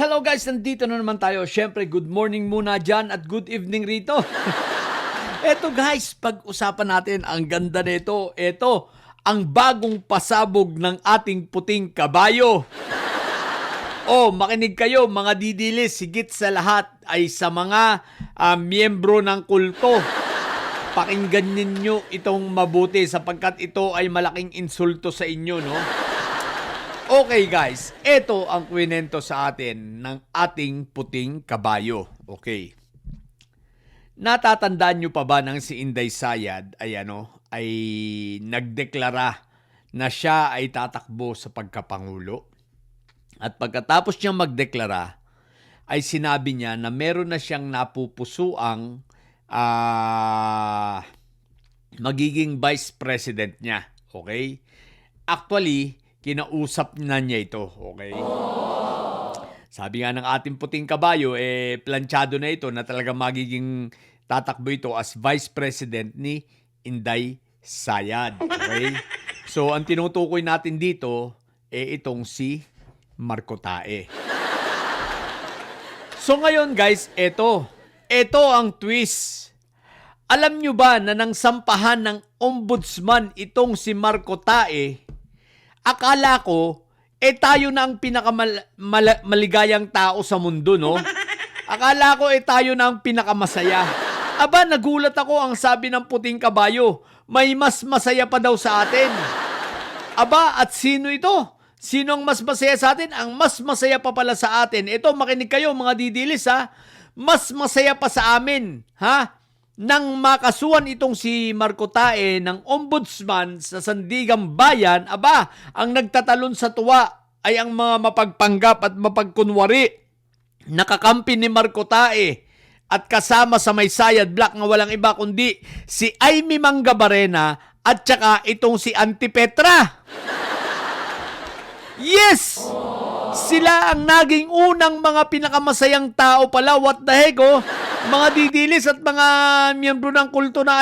Hello guys, nandito na naman tayo. Siyempre, good morning muna dyan at good evening rito. Eto guys, pag-usapan natin ang ganda nito. Eto, ang bagong pasabog ng ating puting kabayo. Oh, makinig kayo mga didilis, higit sa lahat ay sa mga miyembro ng kulto. Pakinggan ninyo itong mabuti sapagkat ito ay malaking insulto sa inyo, no? Okay guys, ito ang kwento sa atin ng ating puting kabayo. Okay. Natatandaan nyo pa ba nang si Inday Sayad ay nagdeklara na siya ay tatakbo sa pagkapangulo? At pagkatapos niyang magdeklara, ay sinabi niya na meron na siyang napupusuang magiging vice president niya. Okay? Actually, kinausap na niya ito. Okay? Sabi nga ng ating puting kabayo, planchado na ito na talaga magiging tatakbo ito as vice president ni Inday Sayad. Okay? So, ang tinutukoy natin dito, itong si Marco Tae. So ngayon guys, ito ang twist. Alam nyo ba na nang sampahan ng ombudsman itong si Marco Tae, akala ko, tayo na ang pinakamaligayang tao sa mundo, no? Akala ko, tayo na ang pinakamasaya. Aba, nagulat ako ang sabi ng puting kabayo, may mas masaya pa daw sa atin. Aba, at sino ito? Sino ang mas masaya sa atin? Ang mas masaya pa pala sa atin. Ito, makinig kayo mga didilis ha. Mas masaya pa sa amin ha. Nang makasuhan itong si Marco Tae ng ombudsman sa Sandigang Bayan, aba, ang nagtatalon sa tuwa ay ang mga mapagpanggap at mapagkunwari. Nakakampi ni Marco Tae at kasama sa may Sayad Black na walang iba kundi si Aimee Mangabarena at saka itong si Auntie Petra. Yes! Sila ang naging unang mga pinakamasayang tao pala. What the heck, oh? Mga didilis at mga miyembro ng kulto na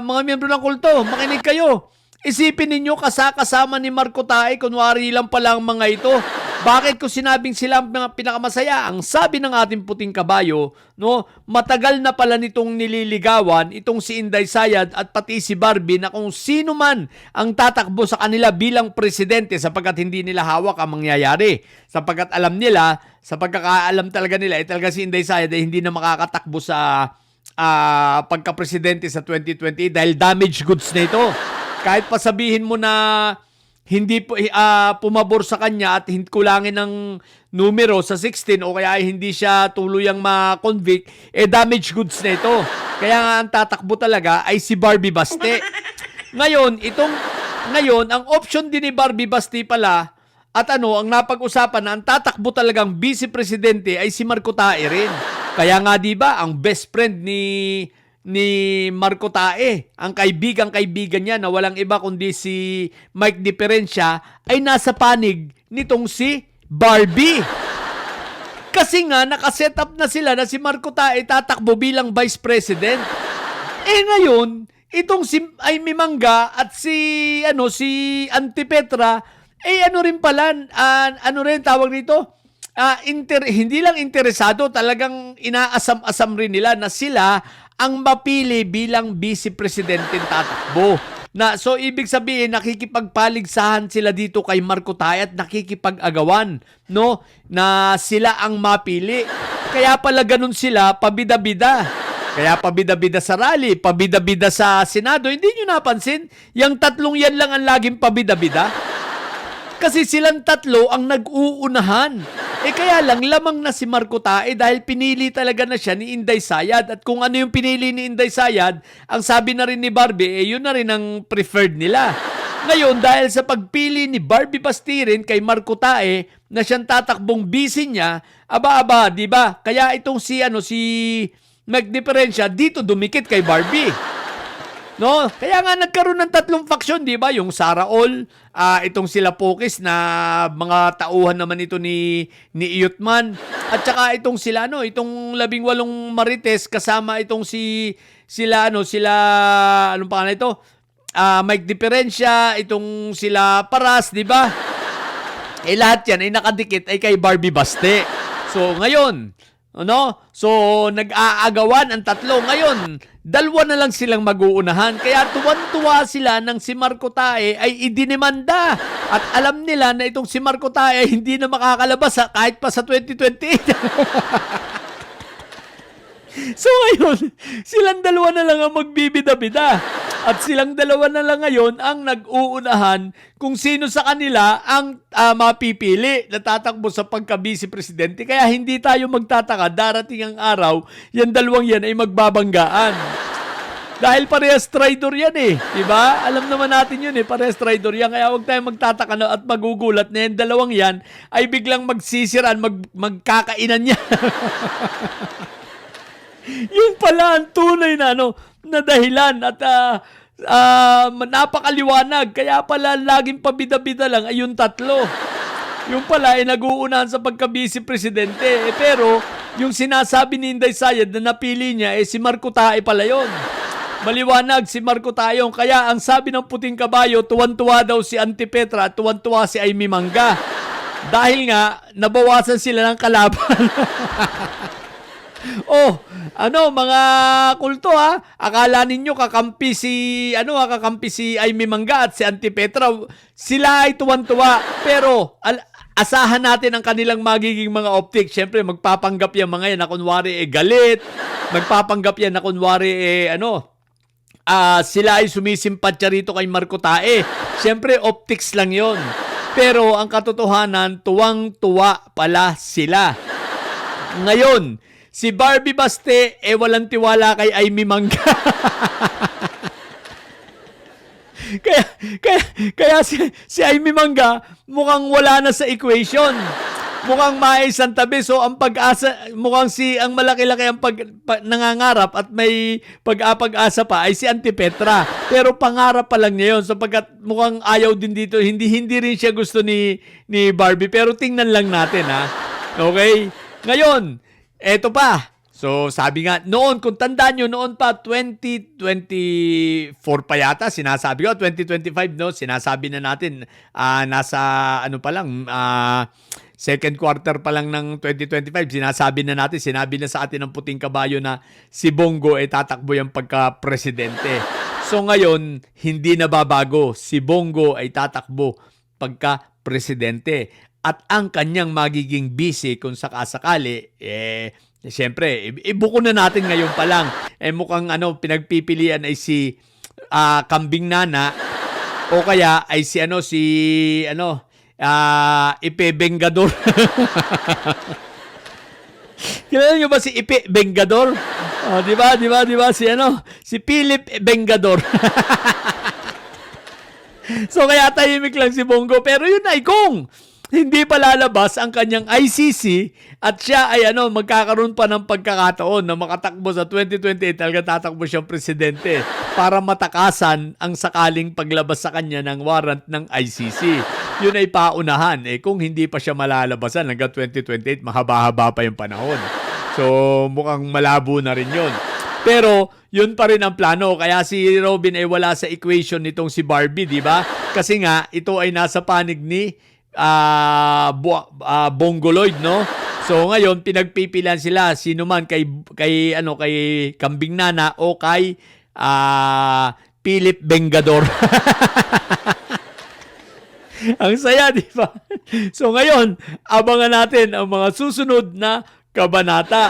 mga miyembro ng kulto, makinig kayo. Isipin ninyo kasama ni Marco Tae, kunwari lang pala ang mga ito. Bakit ko sinabing sila ang pinakamasaya? Ang sabi ng ating puting kabayo, no, matagal na pala nitong nililigawan itong si Inday Sayad at pati si Barbie na kung sino man ang tatakbo sa kanila bilang presidente sapagkat hindi nila hawak ang mangyayari. Sapagkat alam nila, sa pagkakaalam talaga nila, talaga si Inday Sayad ay hindi na makakatakbo sa pagka-presidente sa 2020 dahil damaged goods na ito. Kahit pa sabihin mo na hindi pumabor sa kanya at kulangin ng numero sa 16 o kaya ay hindi siya tuluyang ma-convict, damaged goods na ito. Kaya nga ang tatakbo talaga ay si Barbie Basti. Ngayon, ang option din ni Barbie Basti pala at ang napag-usapan na ang tatakbo talagang vice presidente ay si Marco Tae rin. Kaya nga 'di ba, ang best friend ni Marco Tae, ang kaibigan niya na walang iba kundi si Mike Diferencia ay nasa panig nitong si Barbie. Kasi nga nakaset up na sila na si Marco Tae tatakbo bilang vice president. Ngayon, itong si Aimee Manga at si Auntie Petra rin pala tawag dito? Hindi lang interesado, talagang inaasam-asam rin nila na sila ang mapili bilang vice presidente tatakbo. So, ibig sabihin, nakikipagpaligsahan sila dito kay Marco Tae at nakikipag-agawan, no? Na sila ang mapili. Kaya pala ganun sila, pabida-bida. Kaya pabida-bida sa rally, pabida-bida sa Senado. Hindi nyo napansin? Yung tatlong yan lang ang laging pabida-bida. Kasi silang tatlo ang nag-uunahan. Kaya lang, lamang na si Marco Tae dahil pinili talaga na siya ni Inday Sayad. At kung ano yung pinili ni Inday Sayad, ang sabi na rin ni Barbie, yun na rin ang preferred nila. Ngayon, dahil sa pagpili ni Barbie Basti rin kay Marco Tae na siyang tatakbong busy niya, aba, di ba? Kaya itong si Mike Diferencia dito dumikit kay Barbie. No? Kaya nga nagkaroon ng tatlong faksyon, di ba? Yung Sara All, itong sila Pokis na mga tauhan naman ito ni Iyutman. At saka itong sila, itong 18 Marites kasama itong anong pangalan ito? Mike Diferencia, itong sila Paras, di ba? lahat yan ay nakadikit ay kay Barbie Baste. So ngayon, so nag-aagawan ang tatlo. Ngayon, dalawa na lang silang mag-uunahan. Kaya tuwan-tuwa sila nang si Marco Tae ay idinimanda. At alam nila na itong si Marco Tae ay hindi na makakalabas kahit pa sa 2028. So ngayon, silang dalawa na lang ang magbibida-bida. At silang dalawa na lang ngayon ang nag-uunahan kung sino sa kanila ang mapipili na tatakbo sa pagka-vice presidente. Kaya hindi tayo magtataka, darating ang araw, yan dalawang yan ay magbabanggaan. Dahil parehas traitor yan diba? Alam naman natin yun parehas traitor yan. Kaya huwag tayong magtataka at magugulat na yan dalawang yan ay biglang magsisiran, magkakainan yan. Yun pala ang tunay na na dahilan at napakaliwanag. Kaya pala laging pabida-bida lang ay yung tatlo. Yung pala ay nag-uunahan sa pagka-vice presidente. Pero yung sinasabi ni Inday Sayad na napili niya si Marco Tae pala yun. Maliwanag si Marco Tae yun. Kaya ang sabi ng puting kabayo, tuwan-tuwa daw si Auntie Petra at tuwan-tuwa si Amy Mangga. Dahil nga, nabawasan sila ng kalaban. Mga kulto akala ninyo kakampi si Amy Mangga at si Auntie Petra. Sila ay tuwan-tuwa. Pero asahan natin ang kanilang magiging mga optics. Siyempre magpapanggap yan mga yan na kunwari galit. Magpapanggap yan na kunwari sila ay sumisimpatya rito kay Marco Tae. Siyempre optics lang yon. Pero ang katotohanan, tuwang-tuwa pala sila. Ngayon, si Barbie Baste, walang tiwala kay Amy Mangga. kaya si Amy Mangga mukhang wala na sa equation. Mukhang maisang tabi. So, ang pag-asa, mukhang ang malaki-laki ang nangangarap at may pag-asa pa ay si Auntie Petra. Pero pangarap pa lang niya yun. Sapagkat mukhang ayaw din dito. Hindi rin siya gusto ni Barbie. Pero tingnan lang natin, Okay? Ngayon, eto pa. So, sabi nga, noon, kung tandaan nyo, noon pa, 2024 pa yata, sinasabi ko, 2025, sinasabi na natin, nasa, second quarter pa lang ng 2025, sinabi na sa atin ng puting kabayo na si Bongo ay tatakbo yung pagka-presidente. So, ngayon, hindi na babago. Si Bongo ay tatakbo pagka-presidente. At ang kanyang magiging vice kung sakasakali, siyempre, ibuko na natin ngayon pa lang. Mukhang pinagpipilian ay si Kambing Nana o kaya ay si Ipe Bengador. Kilala niyo ba si Ipe Bengador? Di ba si Philip Bengador. So kaya tahimik lang si Bongo, pero yun ay kung hindi pa lalabas ang kanyang ICC at siya ay magkakaroon pa ng pagkakataon na makatakbo sa 2028, talaga tatakbo siyang presidente para matakasan ang sakaling paglabas sa kanya ng warrant ng ICC. Yun ay paunahan. Kung hindi pa siya malalabasan hanggang 2028, mahaba-haba pa yung panahon. So mukhang malabo na rin yun. Pero yun pa rin ang plano. Kaya si Robin ay wala sa equation nitong si Barbie, di ba? Kasi nga, ito ay nasa panig ni Bongoloid, So ngayon pinagpipilian sila sino man kay Kambing Nana o kay Philip Bengador. Ang saya, di ba? So ngayon, abangan natin ang mga susunod na kabanata.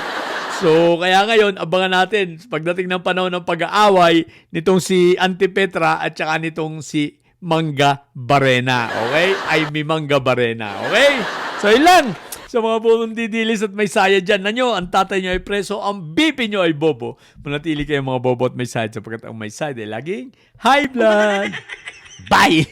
So kaya ngayon, abangan natin pagdating ng panahon ng pag-aaway nitong si Auntie Petra at saka nitong si Mangga Barrena. Okay? Amy Mangga Barrena. Okay? So, yun lang. Sa mga buong didilis at may saya dyan na nyo, ang tatay nyo ay preso, ang BP nyo ay bobo. Manatili kayo mga bobo at may side sapagkat ang may side ay laging high blood. Bye!